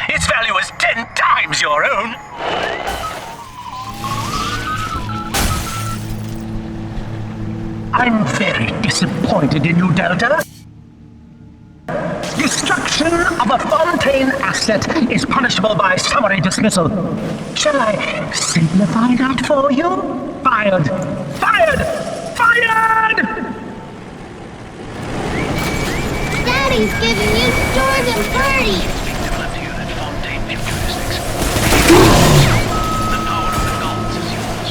Its value is 10 times your own. I'm very disappointed in you, Delta. Destruction of a Fontaine asset is punishable by summary dismissal. Shall I simplify that for you? Fired! Fired! Fired! Daddy's giving you stores and parties! Unit Fontaine Futuristic. The power of the gods is yours.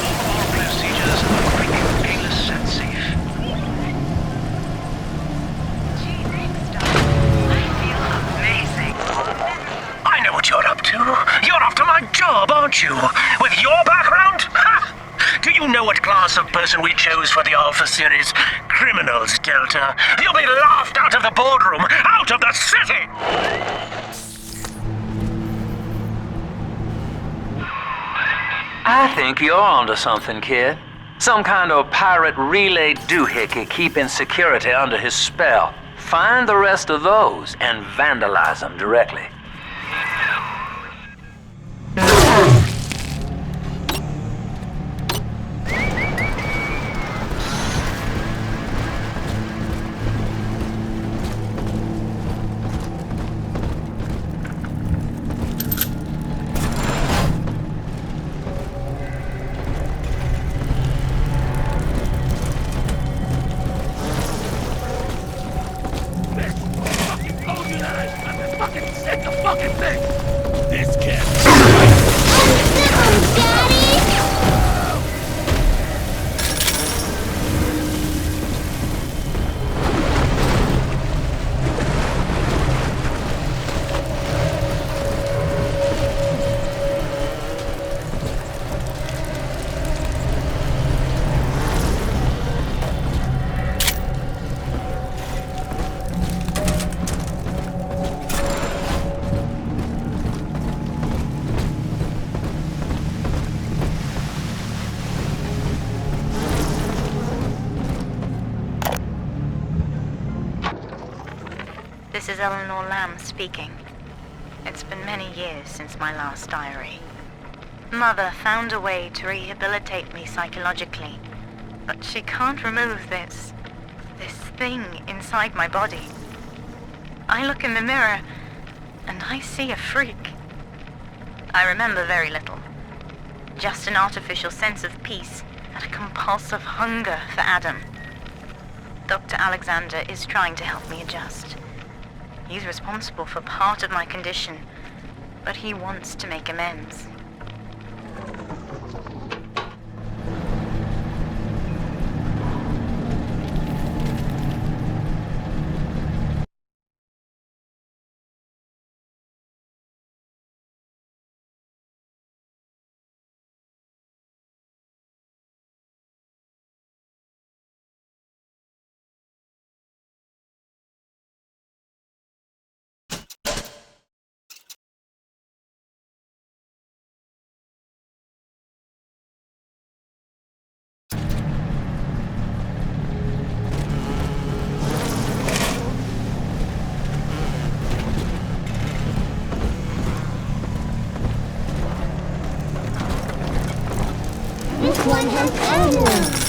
All of our procedures are quick, painless, and safe. I know what you're up to. You're after my job, aren't you? With your background? Ha! Do you know what class of person we chose for the Alpha series? Criminals, Delta. You'll be laughed out of the boardroom, out of the city! I think you're onto something, kid. Some kind of pirate relay doohickey keeping security under his spell. Find the rest of those and vandalize them directly. This is Eleanor Lamb speaking. It's been many years since my last diary. Mother found a way to rehabilitate me psychologically, but she can't remove this thing inside my body. I look in the mirror, and I see a freak. I remember very little. Just an artificial sense of peace and a compulsive hunger for Adam. Dr. Alexander is trying to help me adjust. He's responsible for part of my condition, but he wants to make amends. This one has ammo!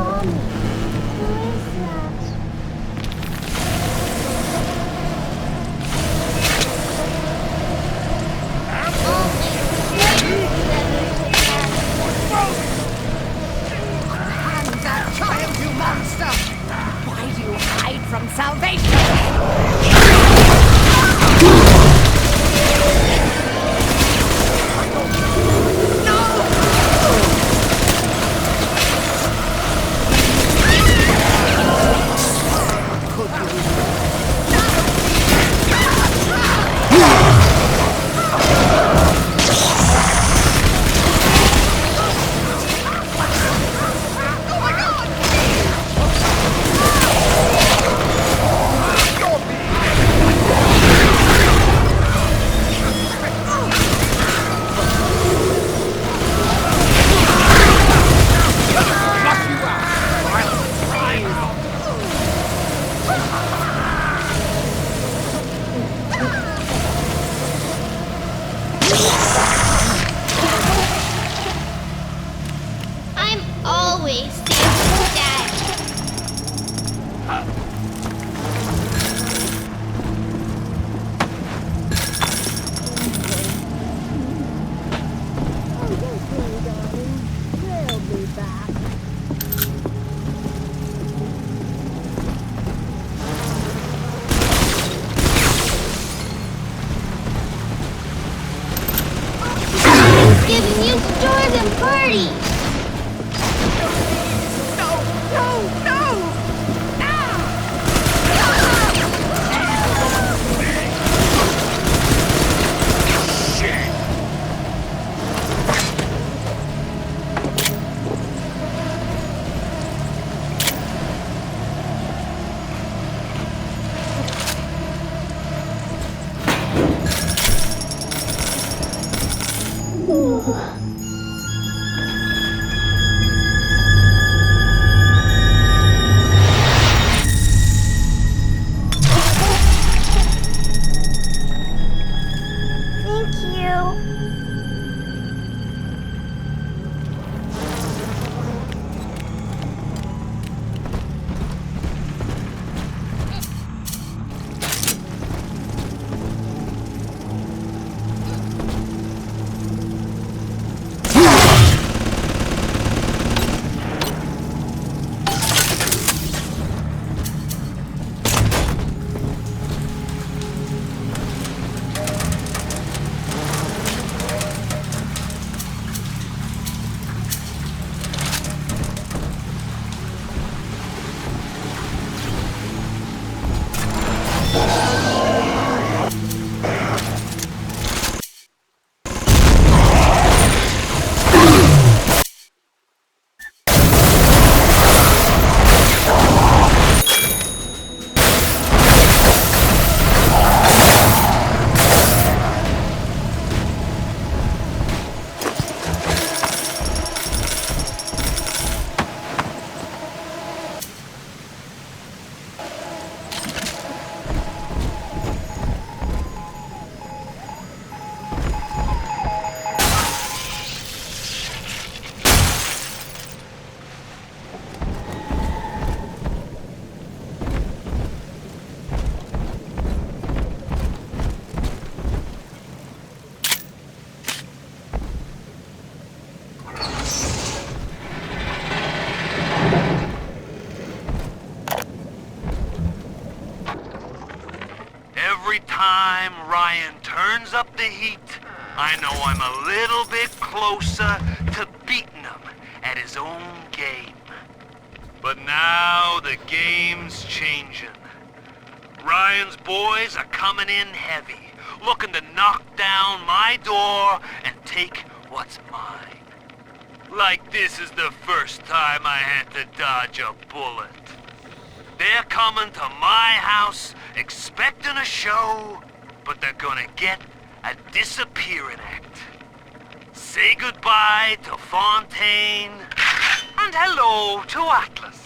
Mommy, who is that? Hands up, child, you monster! Why do you hide from salvation? I'm always safe with Dad. Daddy's giving you stores and parties. Thank you. Every time Ryan turns up the heat, I know I'm a little bit closer to beating him at his own game. But now the game's changing. Ryan's boys are coming in heavy, looking to knock down my door and take what's mine. Like this is the first time I had to dodge a bullet. They're coming to my house expecting a show, but they're gonna get a disappearing act. Say goodbye to Fontaine, and hello to Atlas.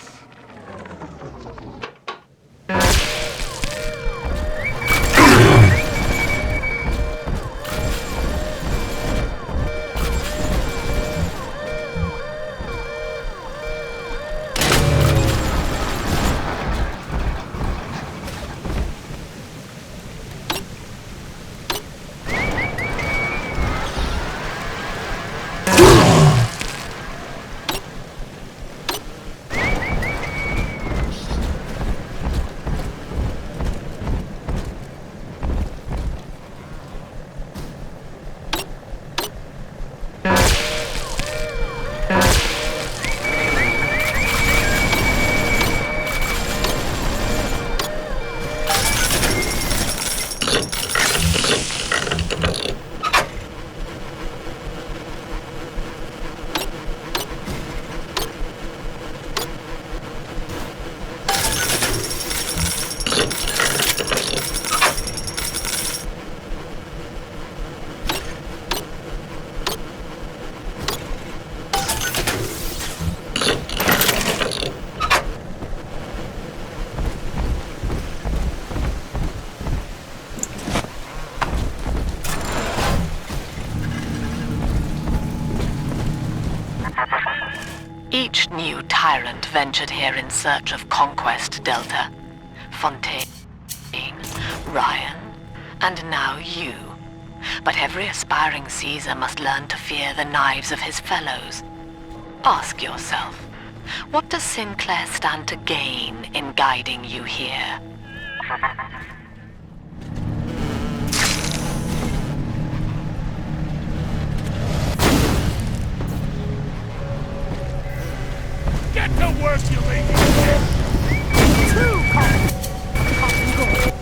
Each new tyrant ventured here in search of conquest, Delta. Fontaine, Ryan, and now you. But every aspiring Caesar must learn to fear the knives of his fellows. Ask yourself, what does Sinclair stand to gain in guiding you here? Get to work, you lazy shit! True cotton gold.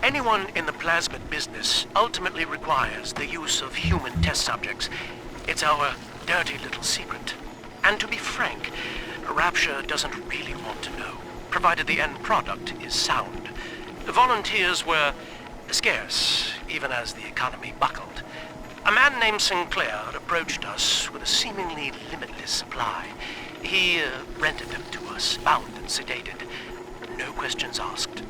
Anyone in the plasmid business ultimately requires the use of human test subjects. It's our dirty little secret. And to be frank, Rapture doesn't really want to know, provided the end product is sound. The volunteers were scarce, even as the economy buckled. A man named Sinclair approached us with a seemingly limitless supply. He rented them to us, bound and sedated. No questions asked.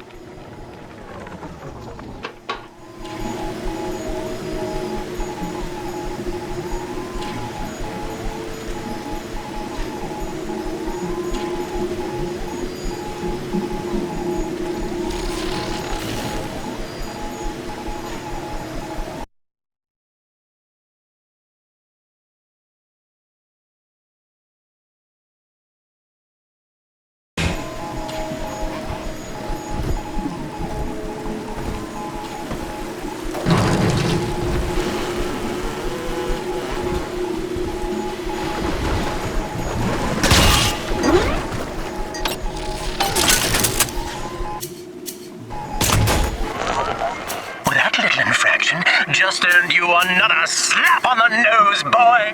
Just earned you another slap on the nose, boy!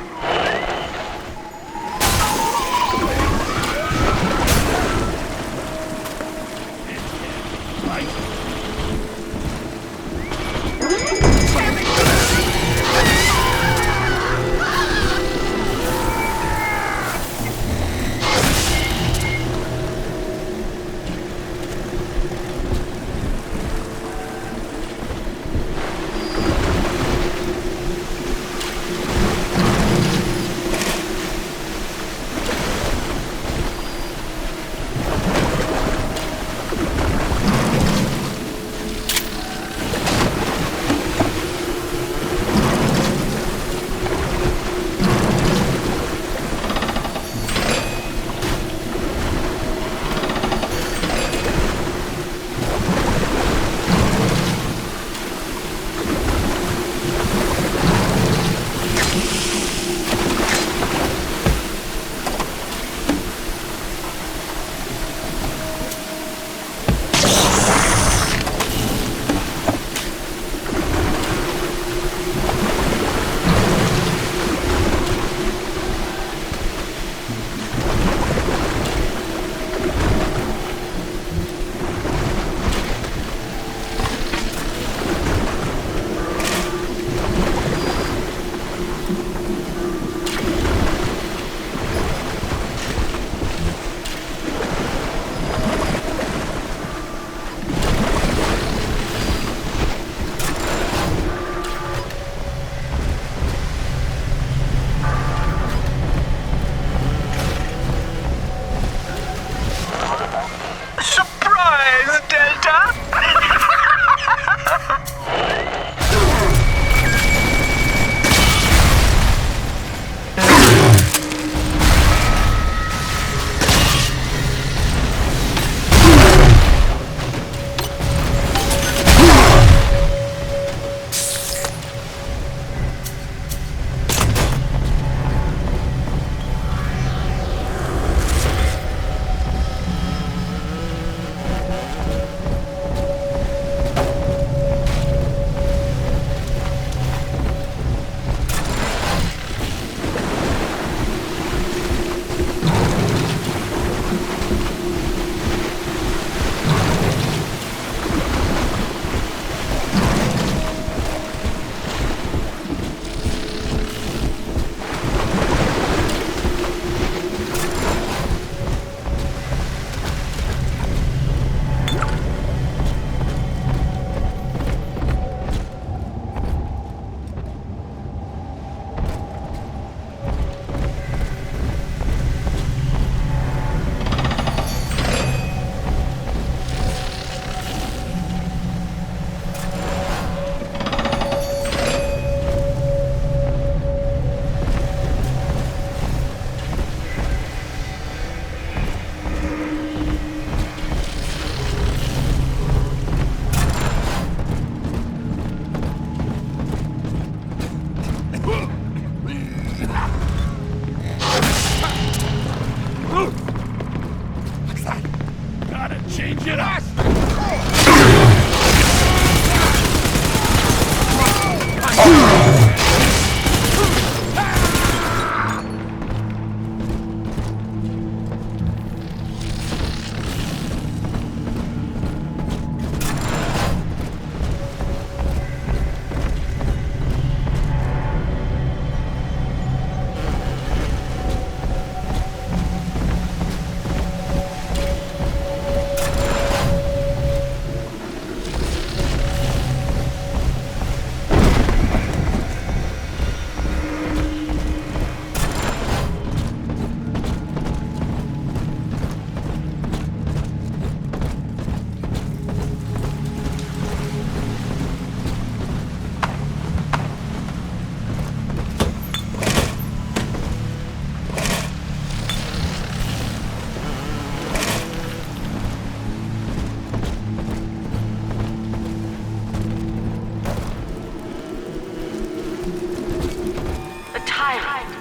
tyrant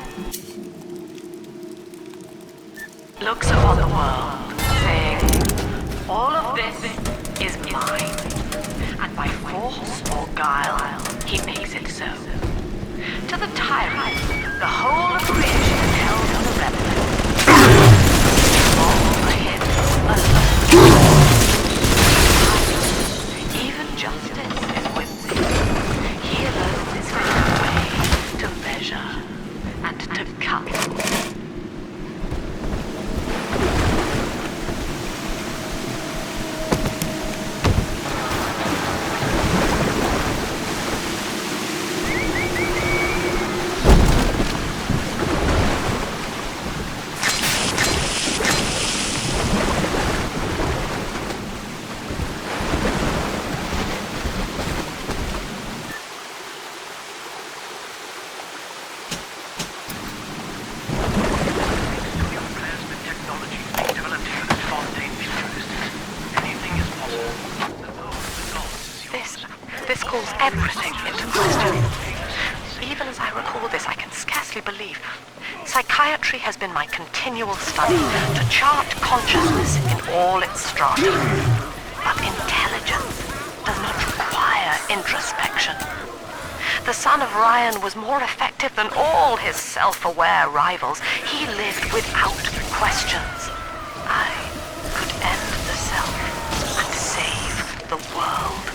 looks upon the world, saying, all of this is mine, and by force or guile, he makes it so. To the tyrant, the whole of creation is held on a revenue. All for him alone. Even justice is with him. He alone is found a way to measure and to cut. This calls everything into question. Even as I recall this, I can scarcely believe. Psychiatry has been my continual study to chart consciousness in all its strata. But intelligence does not require introspection. The son of Ryan was more effective than all his self-aware rivals. He lived without questions. I could end the self and save the world.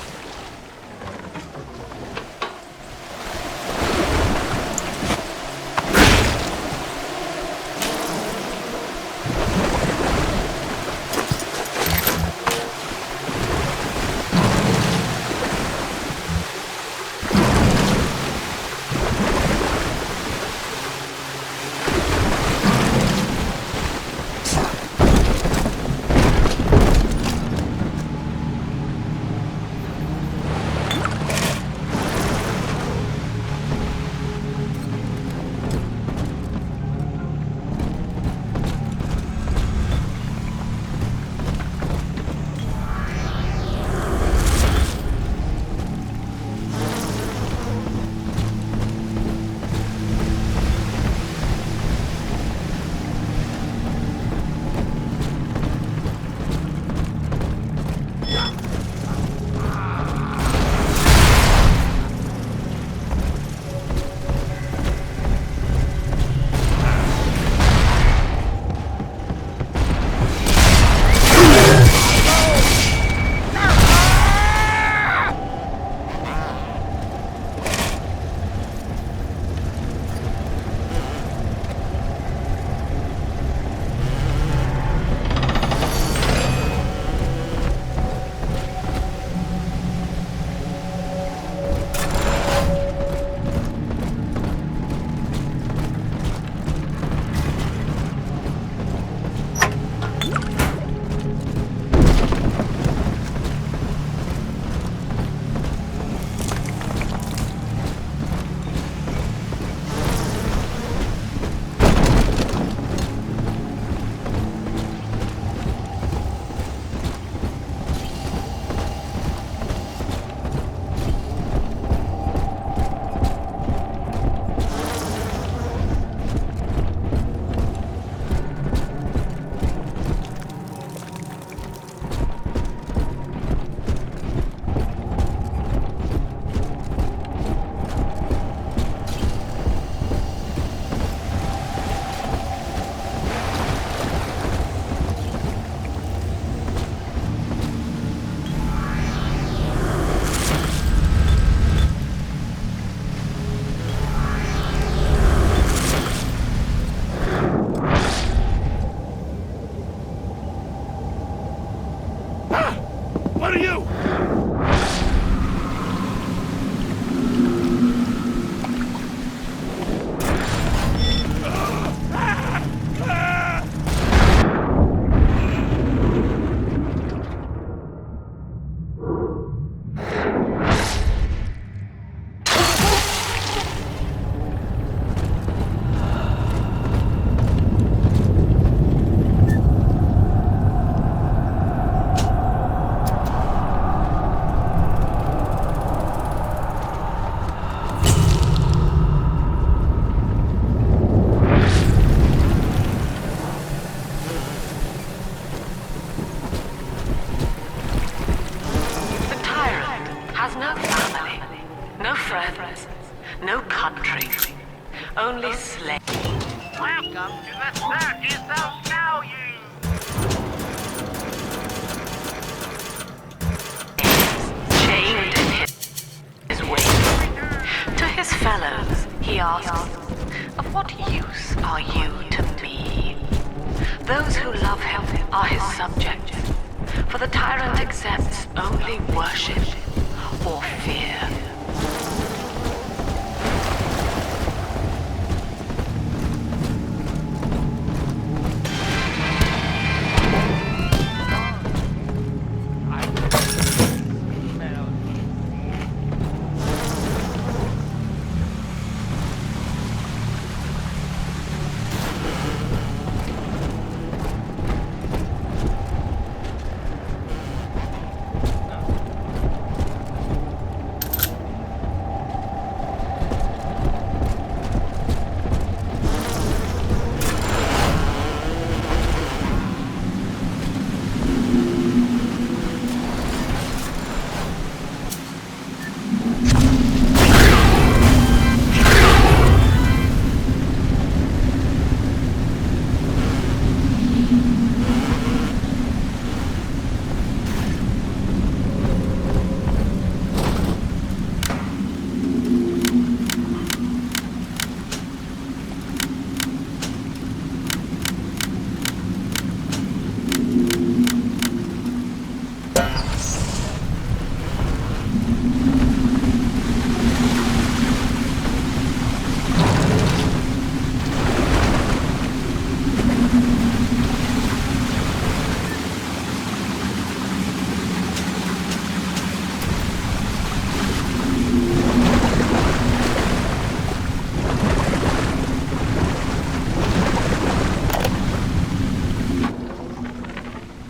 country. Only slaves. Welcome to the circus of value. Chained in his waist. To his fellows, he asks, "Of what use are you to me?" Those who love him are his subjects, for the tyrant accepts only worship or fear.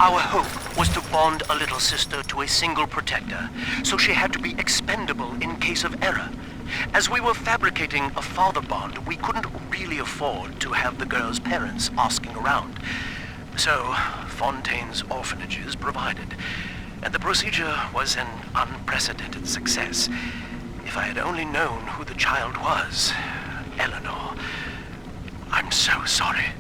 Our hope was to bond a little sister to a single protector, so she had to be expendable in case of error. As we were fabricating a father bond, we couldn't really afford to have the girl's parents asking around. So, Fontaine's orphanages provided, and the procedure was an unprecedented success. If I had only known who the child was, Eleanor, I'm so sorry.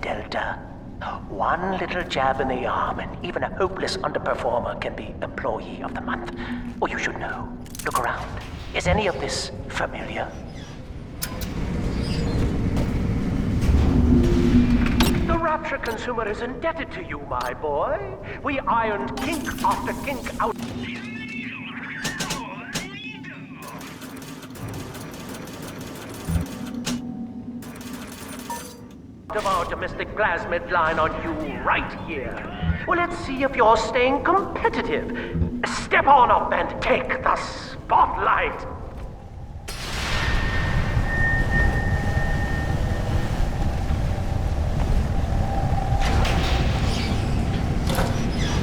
Delta. One little jab in the arm, and even a hopeless underperformer can be Employee of the Month. Or you should know. Look around. Is any of this familiar? The Rapture consumer is indebted to you, my boy. We ironed kink after kink out of our domestic plasmid line on you right here. Well, let's see if you're staying competitive. Step on up and take the spotlight.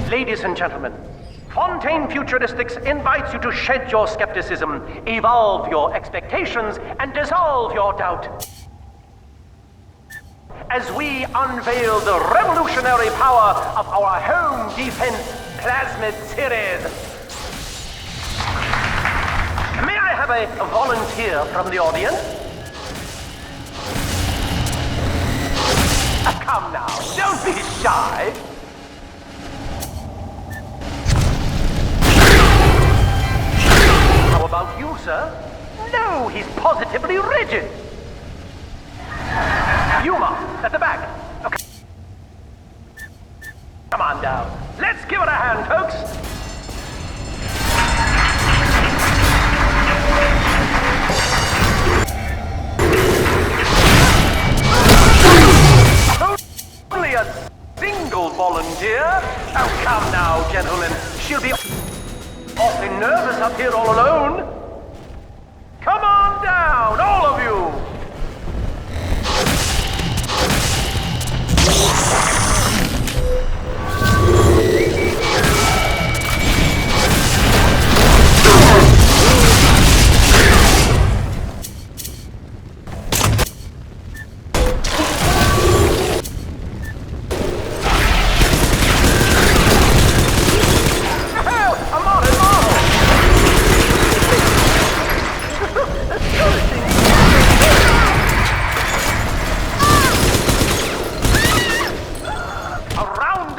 Ladies and gentlemen, Fontaine Futuristics invites you to shed your skepticism, evolve your expectations, and dissolve your doubt, as we unveil the revolutionary power of our home defense plasmid series. May I have a volunteer from the audience? shy. How about you, sir? No, he's positively rigid. Yuma, at the back. Okay. Come on down. Let's give it a hand, folks. Only a single volunteer? Oh, come now, gentlemen. She'll be awfully nervous up here all alone. Come on down, all of you.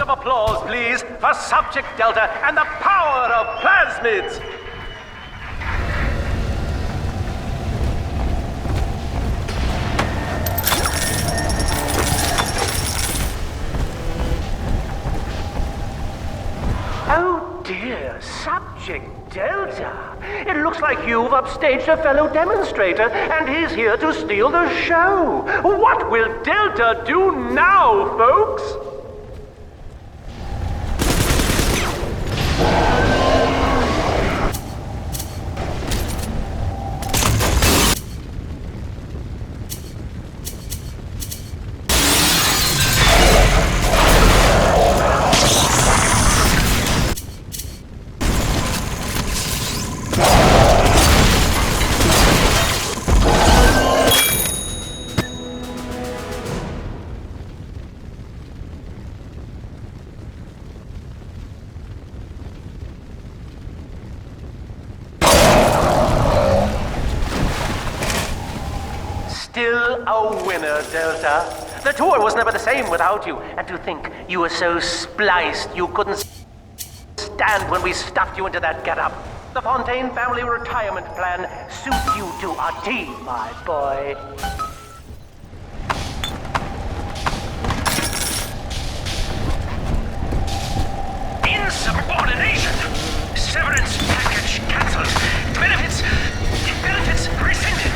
Applause, please, for Subject Delta and the power of plasmids! Oh dear, Subject Delta. It looks like you've upstaged a fellow demonstrator, and he's here to steal the show. What will Delta do now, folks? Still a winner, Delta. The tour was never the same without you. And to think you were so spliced you couldn't stand when we stuffed you into that getup. The Fontaine family retirement plan suits you to a T, my boy. Insubordination! Severance package cancelled. Benefits rescinded.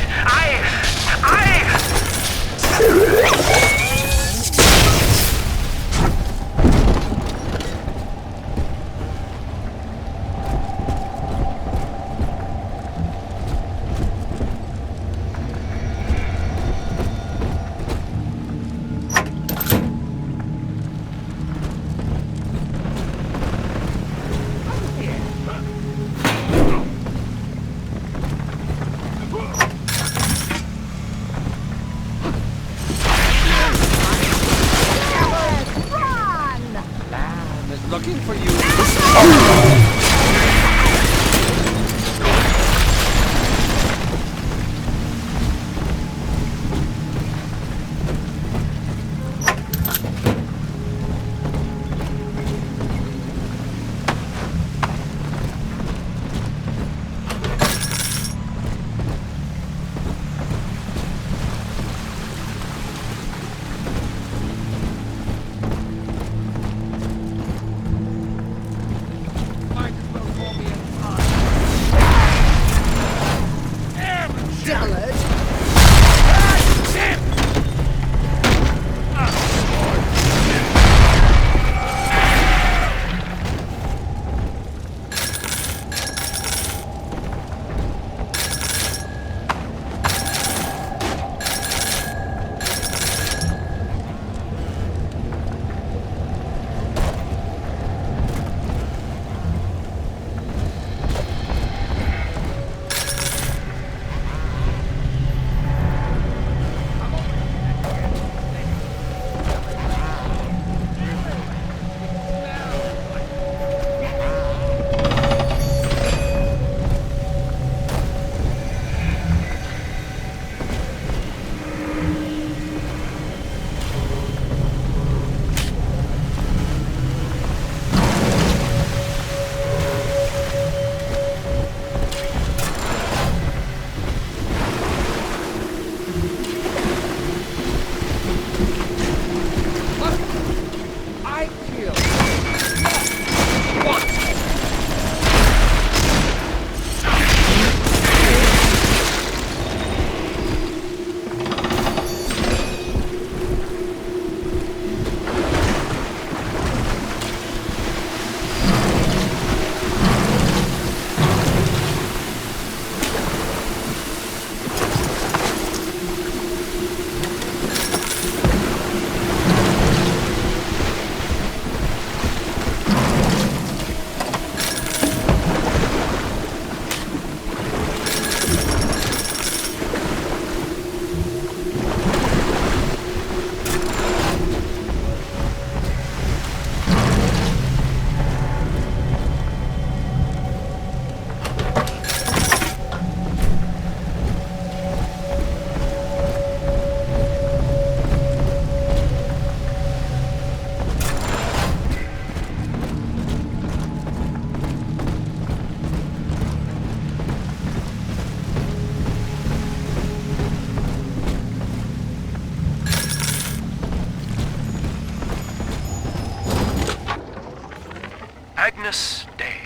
luminous day.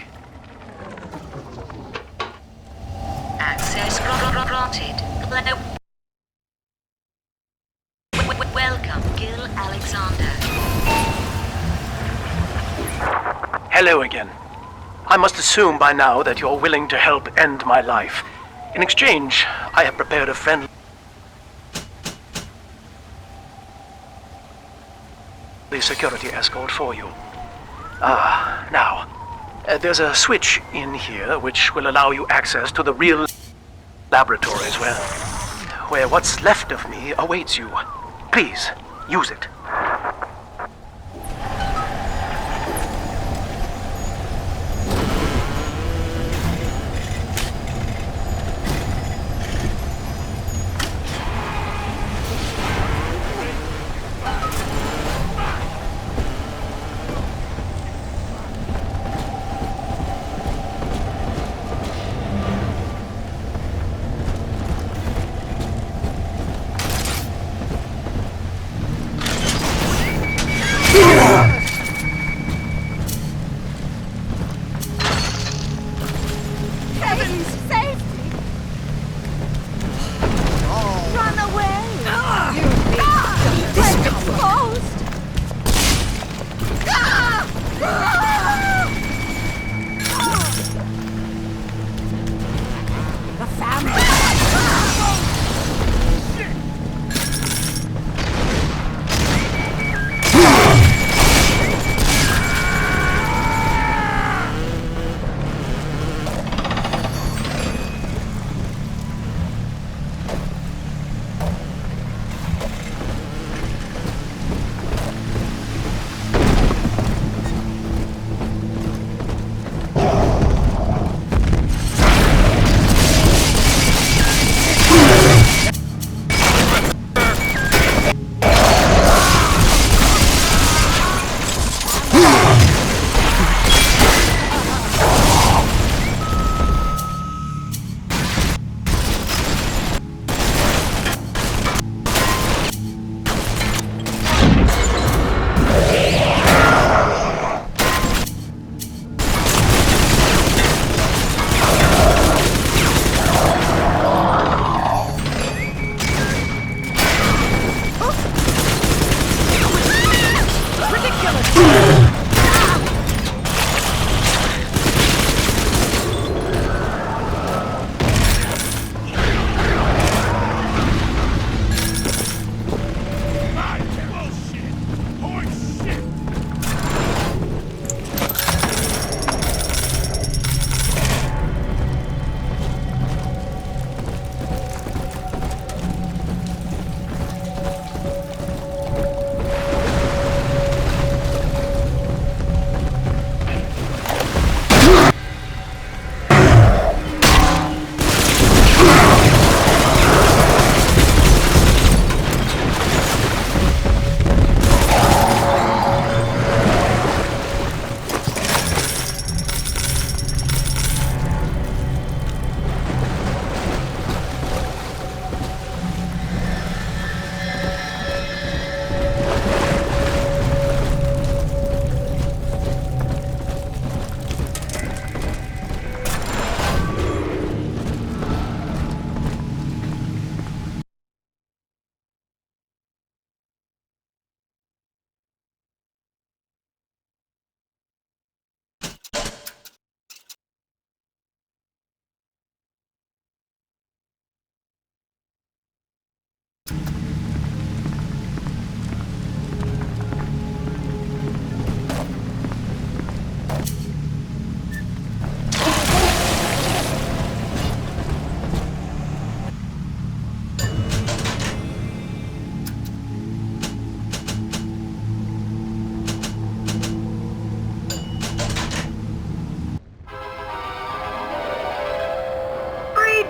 Access granted. Welcome, Gil Alexander. Hello again. I must assume by now that you're willing to help end my life. In exchange, I have prepared a friendly security escort for you. Now, there's a switch in here which will allow you access to the real laboratories where what's left of me awaits you. Please, use it. Heaven's safety! Run away! You'll be exposed! The family!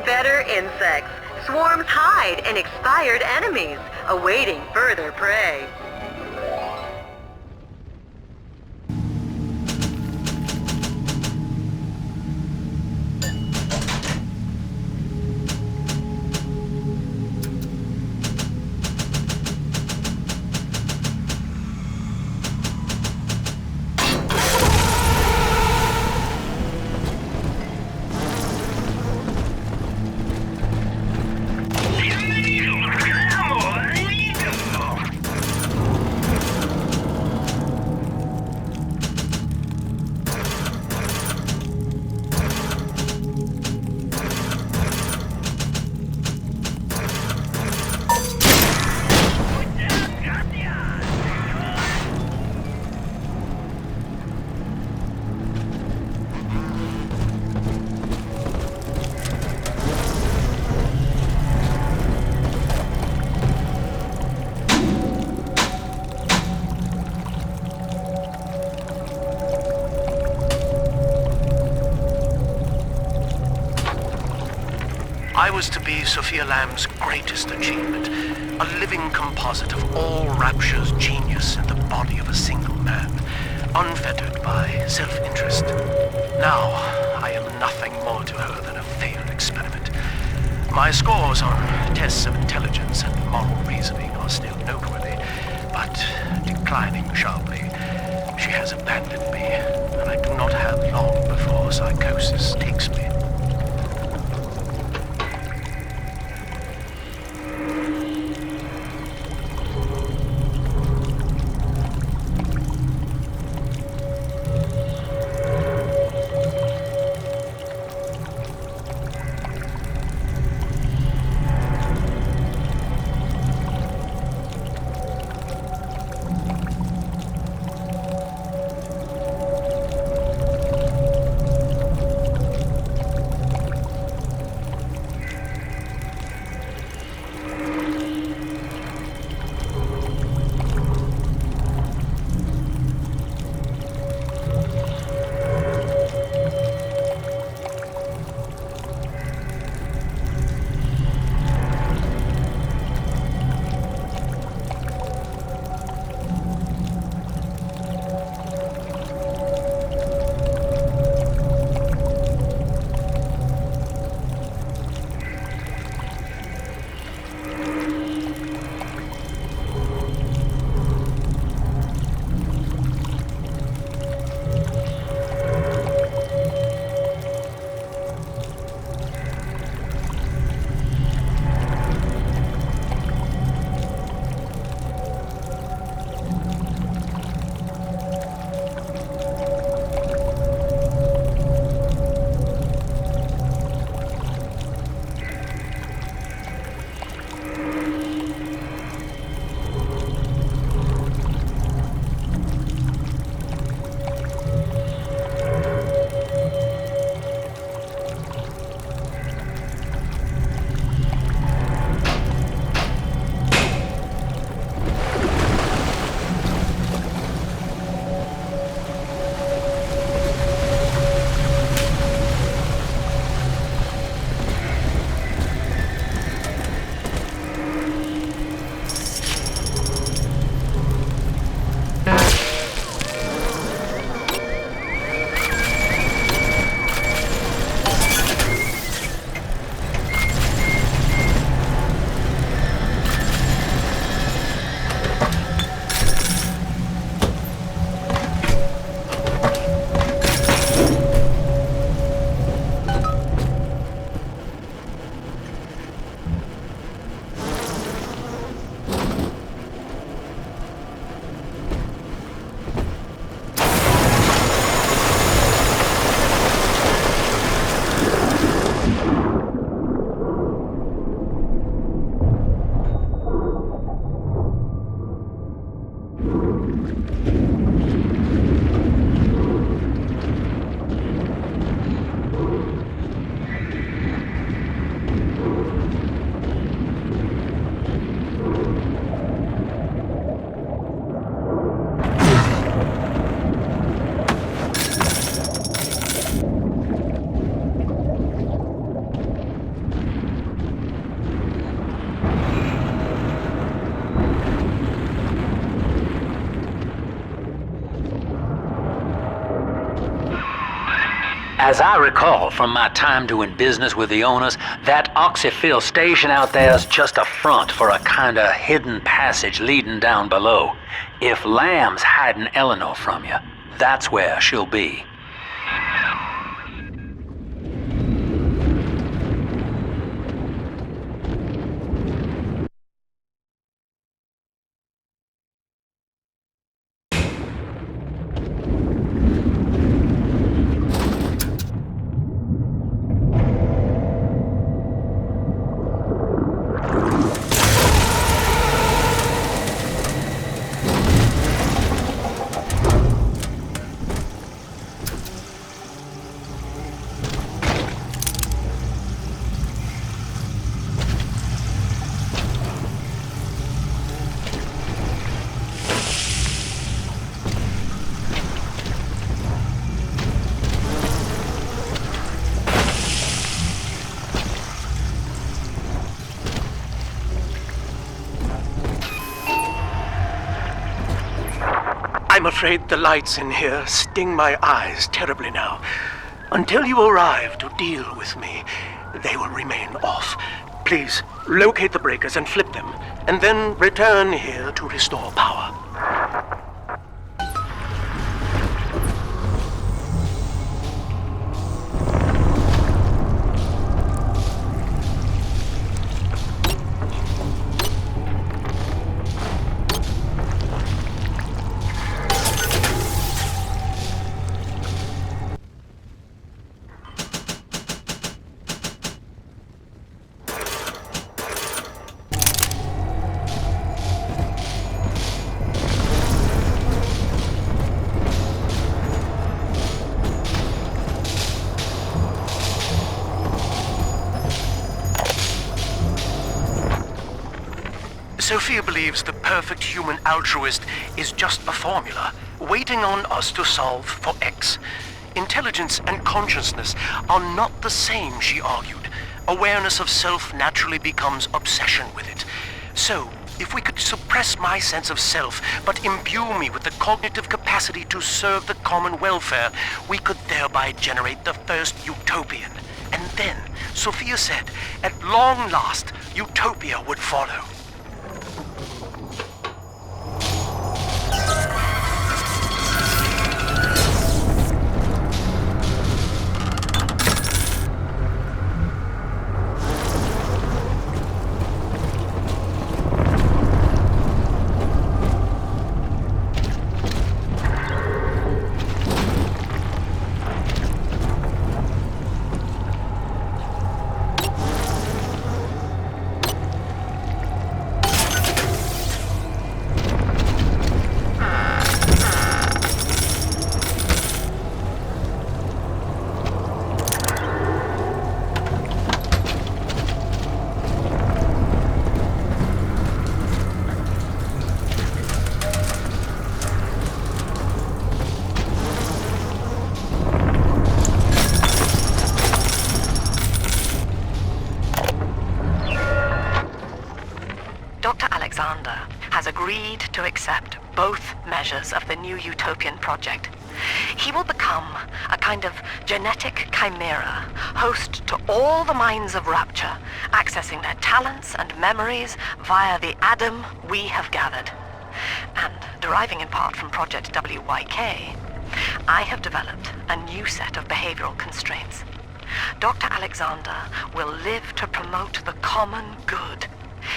Better insects. Swarms hide in expired enemies, awaiting further prey. was to be Sophia Lamb's greatest achievement, a living composite of all Rapture's genius in the body of a single man, unfettered by self-interest. Now, I am nothing more to her than a failed experiment. My scores on tests of intelligence and moral reasoning are still noteworthy, but declining sharply. She has abandoned me, and I do not have long before psychosis takes me. As I recall from my time doing business with the owners, that oxyfill station out there's just a front for a kinda hidden passage leading down below. If Lamb's hiding Eleanor from you, that's where she'll be. I'm afraid the lights in here sting my eyes terribly now. Until you arrive to deal with me, they will remain off. Please, locate the breakers and flip them, and then return here to restore power. Sophia believes the perfect human altruist is just a formula, waiting on us to solve for X. Intelligence and consciousness are not the same, she argued. Awareness of self naturally becomes obsession with it. So, if we could suppress my sense of self, but imbue me with the cognitive capacity to serve the common welfare, we could thereby generate the first utopian. And then, Sophia said, at long last, utopia would follow. Has agreed to accept both measures of the new utopian project. He will become a kind of genetic chimera, host to all the minds of Rapture, accessing their talents and memories via the Adam we have gathered. And deriving in part from Project WYK, I have developed a new set of behavioral constraints. Dr. Alexander will live to promote the common good.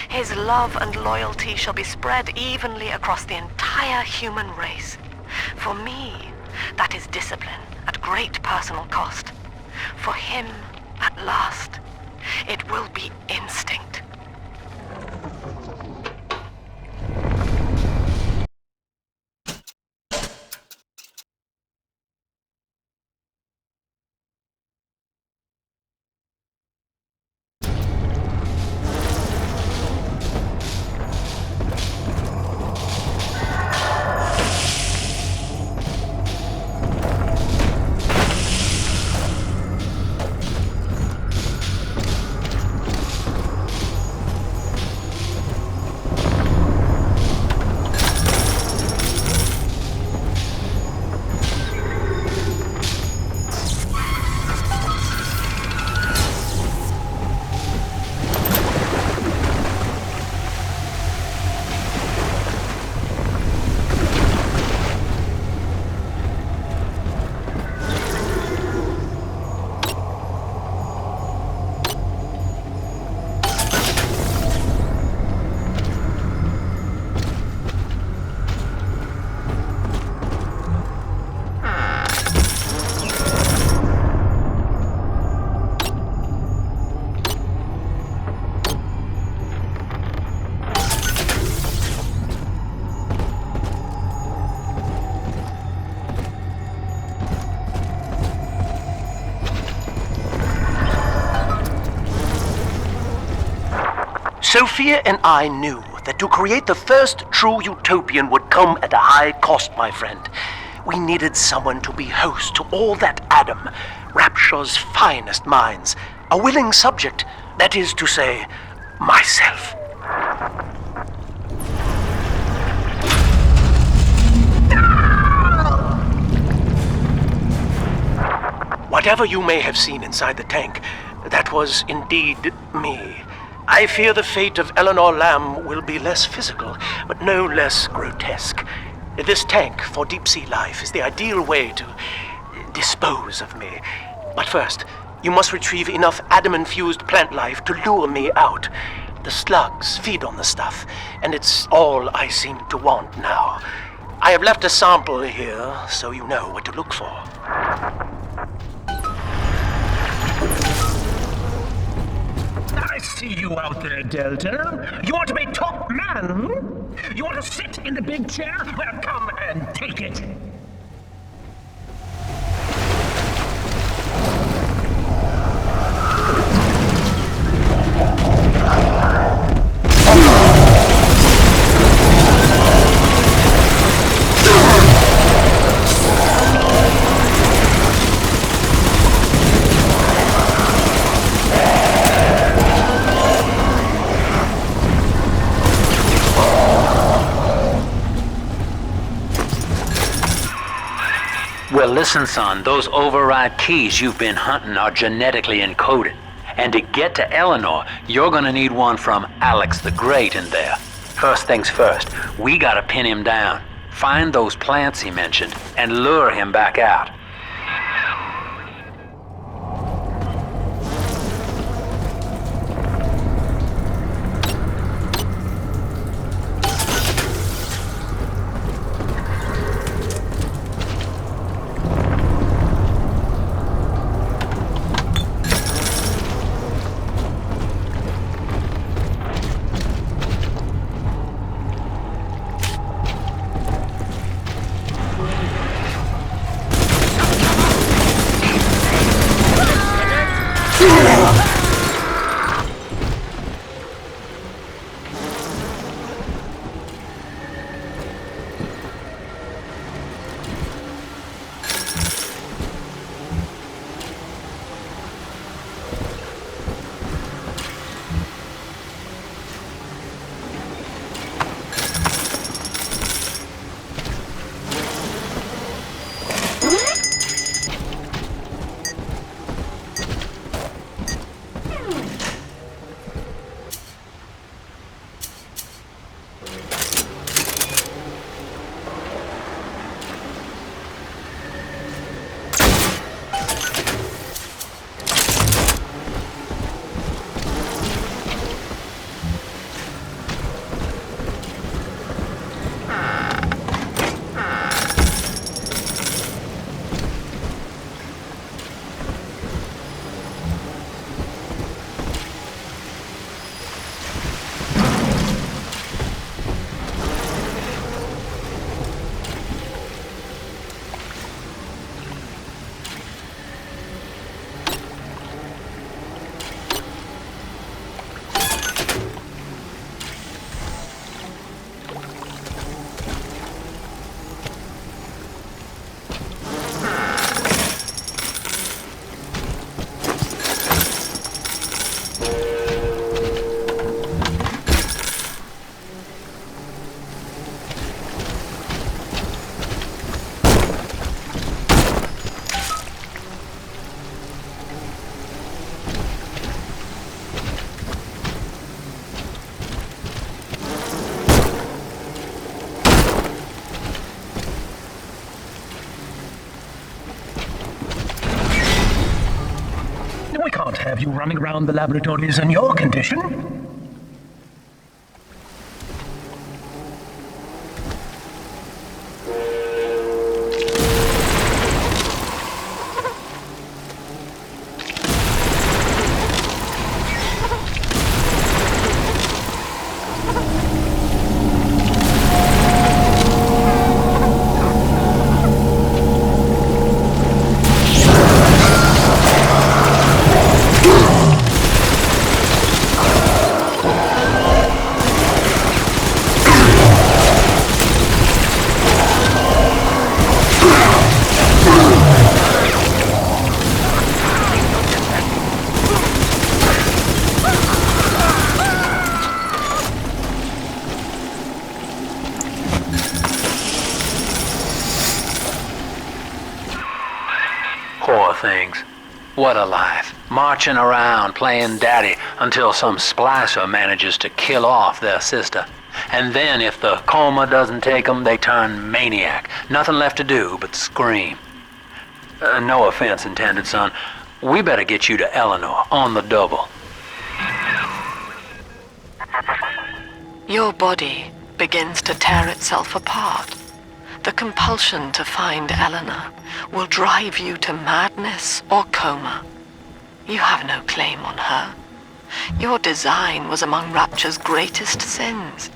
His love and loyalty shall be spread evenly across the entire human race. For me, that is discipline at great personal cost. For him, at last, it will be instinct. Sophia and I knew that to create the first true utopian would come at a high cost, my friend. We needed someone to be host to all that Adam, Rapture's finest minds, a willing subject, that is to say, myself. Whatever you may have seen inside the tank, that was indeed me. I fear the fate of Eleanor Lamb will be less physical, but no less grotesque. This tank for deep-sea life is the ideal way to dispose of me. But first, you must retrieve enough adamant-fused plant life to lure me out. The slugs feed on the stuff, and it's all I seem to want now. I have left a sample here, so you know what to look for. I see you out there, Delta. You want to be top man, hmm? You want to sit in the big chair? Well, come and take it. Well, listen, son, those override keys you've been hunting are genetically encoded. And to get to Eleanor, you're gonna need one from Alex the Great in there. First things first, we gotta pin him down. Find those plants he mentioned, and lure him back out. We can't have you running around the laboratories in your condition. Poor things. What a life. Marching around playing daddy until some splicer manages to kill off their sister. And then if the coma doesn't take them, they turn maniac. Nothing left to do but scream. No offense intended, son. We better get you to Eleanor on the double. Your body begins to tear itself apart. The compulsion to find Eleanor will drive you to madness or coma. You have no claim on her. Your design was among Rapture's greatest sins.